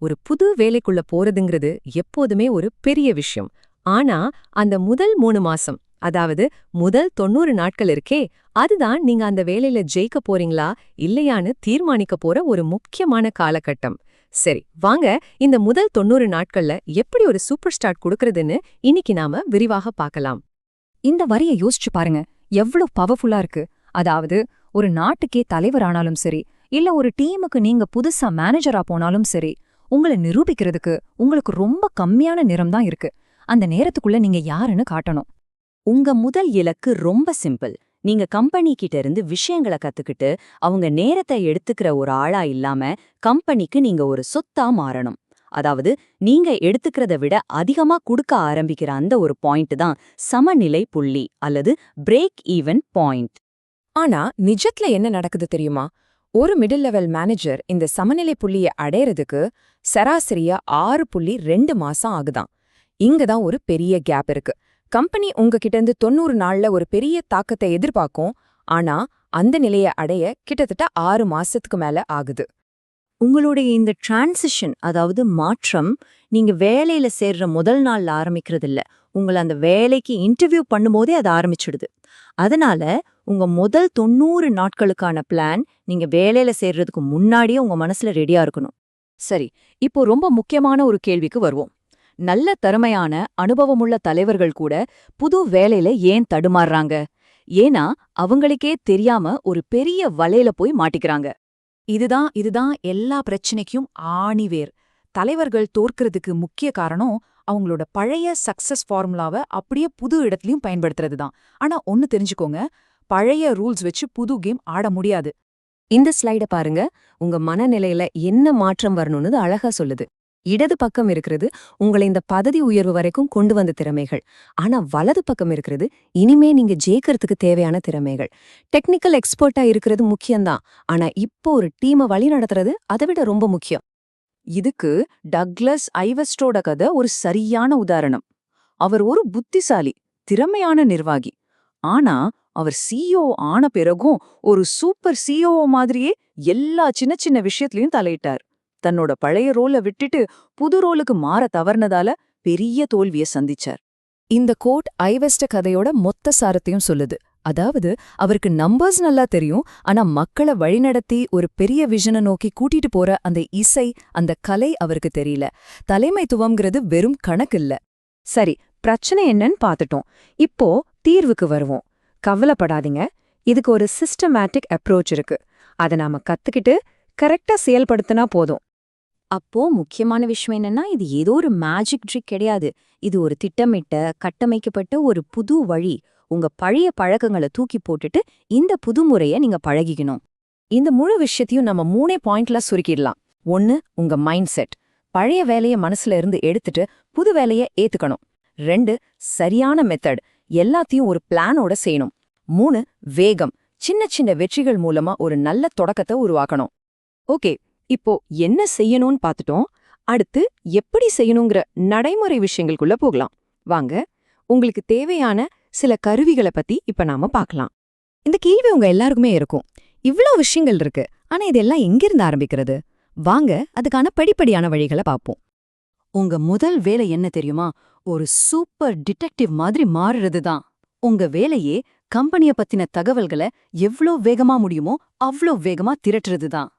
ஒரு புது வேலைக்குள்ள போறதுங்கிறது எப்போதுமே ஒரு பெரிய விஷயம். ஆனா அந்த முதல் 3 மாசம், அதாவது முதல் 90 நாட்கள் இருக்கே, அதுதான் நீங்க அந்த வேலையில ஜெயிக்க போறீங்களா இல்லையான்னு தீர்மானிக்க போற ஒரு முக்கியமான காலகட்டம். சரி, வாங்க இந்த முதல் 90 நாட்கள்ல எப்படி ஒரு சூப்பர் ஸ்டார்ட் குடுக்கறதுன்னு இன்னைக்கு நாம விரிவாக பார்க்கலாம். இந்த வரிய யோசிச்சு பாருங்க, எவ்ளோ பவர்ஃபுல்லா இருக்கு. அதாவது ஒரு நாட்டுக்கே தலைவரானாலும் சரி, இல்ல ஒரு டீமுக்கு நீங்க புதுசா மேனேஜரா போனாலும் சரி, உங்களை நிரூபிக்கிறதுக்கு உங்களுக்கு ரொம்ப கம்மியான நேரம் தான் இருக்கு. அந்த நேரத்துக்குள்ள நீங்க யாருன்னு காட்டணும். உங்க முதல் இலக்கு ரொம்ப சிம்பிள். நீங்க கம்பெனி கிட்ட இருந்து விஷயங்களை கத்துக்கிட்டு அவங்க நேரத்தை எடுத்துக்கிற ஒரு ஆளா இல்லாம கம்பெனிக்கு நீங்க ஒரு சொத்தா மாறணும். அதாவது நீங்க எடுத்துக்கிறத விட அதிகமா கொடுக்க ஆரம்பிக்கிற அந்த ஒரு பாயிண்ட் தான் சமநிலை புள்ளி அல்லது பிரேக் ஈவன் பாயிண்ட். ஆனா நிஜத்துல என்ன நடக்குது தெரியுமா? ஒரு மிடில் லெவல் மேனேஜர் இந்த சமநிலை புள்ளியை அடையறதுக்கு சராசரியா 6.2 மாசம் ஆகுதாம். இங்கதான் ஒரு பெரிய கேப் இருக்கு. கம்பெனி உங்ககிட்ட இருந்து 90 நாள்ல ஒரு பெரிய தாக்கத்தை எதிர்பார்க்கும். ஆனா அந்த நிலையை அடைய கிட்டத்தட்ட 6 மாசத்துக்கு மேல ஆகுது. உங்களுடைய இந்த டிரான்சிஷன், அதாவது மாற்றம், நீங்க வேலையில சேர்ற முதல் நாள்ல ஆரம்பிக்கிறது இல்ல. உங்களை அந்த வேலைக்கு இன்டர்வியூ பண்ணும்போதே அது ஆரம்பிச்சிடுது. அதனால உங்க முதல் 90 நாட்களுக்கான பிளான் நீங்க வேலையில சேர்றதுக்கு முன்னாடியே உங்க மனசுல ரெடியா இருக்கணும். சரி, இப்போ ரொம்ப முக்கியமான ஒரு கேள்விக்கு வருவோம். நல்ல திறமையான அனுபவமுள்ள தலைவர்கள் கூட புது வேலையில ஏன் தடுமாறுறாங்க? ஏன்னா அவங்களுக்கே தெரியாம ஒரு பெரிய வலையில போய் மாட்டிக்கிறாங்க. இதுதான் எல்லா பிரச்சனைக்கும் ஆணிவேர். தலைவர்கள் தோற்கிறதுக்கு முக்கிய காரணம் அவங்களோட பழைய சக்சஸ் ஃபார்முலாவை அப்படியே புது இடத்துலயும் பயன்படுத்துறது தான். ஆனா ஒன்னு தெரிஞ்சுக்கோங்க, பழைய ரூல்ஸ் வச்சு புது கேம் ஆட முடியாது. இந்த ஸ்லைட பாருங்க. உங்க மனநிலையில என்ன மாற்றம் வரணும்னு அழகா சொல்லுது. இடது பக்கம் இருக்கிறது உங்களை இந்த பதவி உயர்வு வரைக்கும் கொண்டு வந்த திறமைகள். ஆனா வலது பக்கம் இருக்கிறது இனிமே நீங்க ஜெயிக்கிறதுக்கு தேவையான திறமைகள். டெக்னிக்கல் எக்ஸ்பர்ட்டா இருக்கிறது முக்கியம்தான். ஆனா இப்போ ஒரு டீமை வழி நடத்துறது அதை விட ரொம்ப முக்கியம். இதுக்கு டக்ளஸ் ஐவஸ்டோட கதை ஒரு சரியான உதாரணம். அவர் ஒரு புத்திசாலி, திறமையான நிர்வாகி. ஆனா அவர் சிஇஓ ஆன பிறகும் ஒரு சூப்பர் சிஇஓ மாதிரியே எல்லா சின்ன சின்ன விஷயத்திலயும் தலையிட்டார். தன்னோட பழைய ரோலை விட்டுட்டு புது ரோலுக்கு மாற தவறுனதால பெரிய தோல்வியை சந்திச்சார். இந்த கோட் ஐவெஸ்ட கதையோட மொத்த சாரத்தையும் சொல்லுது. அதாவது அவருக்கு நம்பர்ஸ் நல்லா தெரியும், ஆனா மக்களை வழிநடத்தி ஒரு பெரிய விஷனை நோக்கி கூட்டிட்டு போற அந்த இசை, அந்த கலை அவருக்கு தெரியல. தலைமைத்துவம்ங்கிறது வெறும் கணக்கு இல்ல. சரி, பிரச்சனை என்னன்னு பாத்துட்டோம். இப்போ தீர்வுக்கு வருவோம். கவலைப்படாதீங்க, இதுக்கு ஒரு சிஸ்டமேட்டிக் அப்ரோச் இருக்கு. அதை நாம கத்துக்கிட்டு கரெக்டா செயல்படுத்தினா போதும். அப்போ முக்கியமான விஷயம் என்னன்னா, இது ஏதோ ஒரு மேஜிக் ட்ரிக் கிடையாது. இது ஒரு திட்டமிட்ட, கட்டமைக்கப்பட்ட ஒரு புது வழி. உங்க பழைய பழக்கங்களை தூக்கி போட்டுட்டு இந்த புது முறைய நீங்க பழகிக்கணும். இந்த முழு விஷயத்தையும் நம்ம 3 பாயிண்ட்ல சுருக்கிடலாம். 1, உங்க மைண்ட் செட். பழைய வேலைய மனசுல இருந்து எடுத்துட்டு புது வேலைய ஏத்துக்கணும். 2, சரியான மெத்தட். எல்லாத்தையும் ஒரு பிளானோட செய்யணும். 3, வேகம். சின்ன சின்ன வெற்றிகள் மூலமா ஒரு நல்ல தொடக்கத்தை உருவாக்கணும். ஓகே, இப்போ என்ன செய்யணும்னு பார்த்துட்டோம். அடுத்து எப்படி செய்யணுங்கிற நடைமுறை விஷயங்களுக்குள்ள போகலாம். வாங்க, உங்களுக்கு தேவையான சில கருவிகளை பத்தி இப்ப நாம பார்க்கலாம். இந்த கேள்வி உங்க எல்லாருக்குமே இருக்கும். இவ்ளோ விஷயங்கள் இருக்கு, ஆனா இதெல்லாம் எங்கிருந்து ஆரம்பிக்கிறது? வாங்க அதுக்கான படிப்படியான வழிகளை பார்ப்போம். உங்க முதல் வேலை என்ன தெரியுமா? ஒரு சூப்பர் டிடெக்டிவ் மாதிரி மாறுறது தான். உங்க வேலையே கம்பெனிய பத்தின தகவல்களை எவ்ளோ வேகமா முடியுமோ அவ்ளோ வேகமா திரட்டுறது தான்.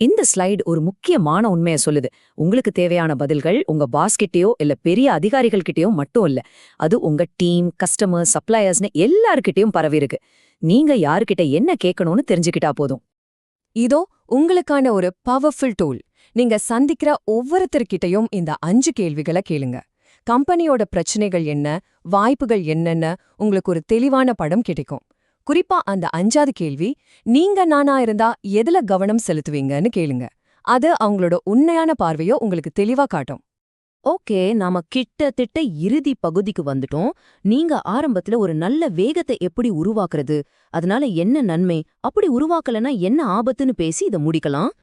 இந்த ஸ்லைடு ஒரு முக்கியமான உண்மையை சொல்லுது. உங்களுக்கு தேவையான பதில்கள் உங்க பாஸ் கிட்டயோ இல்ல பெரிய அதிகாரிகள் கிட்டயோ மட்டும் இல்ல. அது உங்க டீம், கஸ்டமர், சப்ளையர்ஸ்னு எல்லார்கிட்டயும் பரவி இருக்கு. நீங்க யாருக்கிட்ட என்ன கேட்கணும்னு தெரிஞ்சுக்கிட்டா போதும். இதோ உங்களுக்கான ஒரு பவர்ஃபுல் டூல். நீங்க சந்திக்கிற ஒவ்வொருத்தர்கிட்டயும் இந்த 5 கேள்விகளை கேளுங்க. கம்பெனியோட பிரச்சனைகள் என்ன, வாய்ப்புகள் என்னன்னு உங்களுக்கு ஒரு தெளிவான படம் கிடைக்கும். குறிப்பா அந்த 5வது கேள்வி, நீங்க நானா இருந்தா எதுல கவனம் செலுத்துவீங்கன்னு கேளுங்க. அது அவங்களோட உண்மையான பார்வையோ உங்களுக்கு தெளிவா காட்டும். ஓகே, நாம கிட்டத்தட்ட இறுதி பகுதிக்கு வந்துட்டோம். நீங்க ஆரம்பத்துல ஒரு நல்ல வேகத்தை எப்படி உருவாக்குறது, அதனால என்ன நன்மை, அப்படி உருவாக்கலனா என்ன ஆபத்துன்னு பேசி இதை முடிக்கலாம்.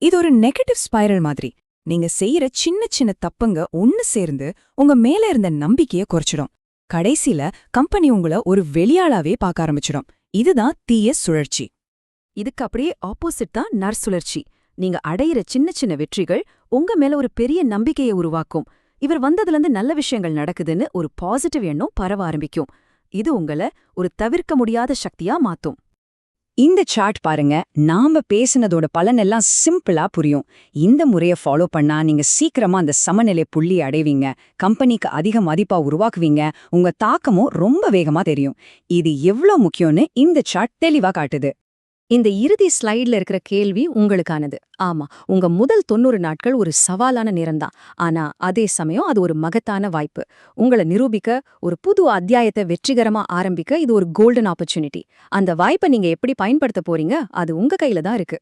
இது ஒரு நெகட்டிவ் ஸ்பைரல் மாதிரி. நீங்க செய்யற சின்ன சின்ன தப்புங்க ஒன்னு சேர்ந்து உங்க மேல இருந்த நம்பிக்கைய குறைச்சிடும். கடைசில கம்பெனி உங்களை ஒரு வெளியாளாவே பார்க்க ஆரம்பிச்சிடும். இதுதான் தீய சுழற்சி. இதுக்கு அப்படியே ஆப்போசிட் தான் நற்சுழற்சி. நீங்க அடையிற சின்ன சின்ன வெற்றிகள் உங்க மேல ஒரு பெரிய நம்பிக்கையை உருவாக்கும். இவர் வந்ததுலேருந்து நல்ல விஷயங்கள் நடக்குதுன்னு ஒரு பாசிட்டிவ் எண்ணம் பரவ ஆரம்பிக்கும். இது உங்கள ஒரு தவிர்க்க முடியாத சக்தியா மாத்தும். இந்த சார்ட் பாருங்க, நாம பேசினதோட பலனெல்லாம் சிம்பிளா புரியும். இந்த முறைய ஃபாலோ பண்ணா நீங்க சீக்கிரமா அந்த சமநிலை புள்ளி அடைவீங்க, கம்பெனிக்கு அதிக மதிப்பா உருவாக்குவீங்க, உங்க தாக்கமும் ரொம்ப வேகமா தெரியும். இது எவ்ளோ முக்கியம்னு இந்த சார்ட் தெளிவா காட்டுது. இந்த இறுதி ஸ்லைட்ல இருக்கிற கேள்வி உங்களுக்கானது. ஆமா, உங்க முதல் 90 நாட்கள் ஒரு சவாலான நேரம்தான். ஆனா அதே சமயம் அது ஒரு மகத்தான வாய்ப்பு. உங்களை நிரூபிக்க, ஒரு புது அத்தியாயத்தை வெற்றிகரமா ஆரம்பிக்க இது ஒரு கோல்டன் ஆப்பர்ச்சுனிட்டி. அந்த வாய்ப்பை நீங்க எப்படி பயன்படுத்த போறீங்க, அது உங்க கையில தான் இருக்கு.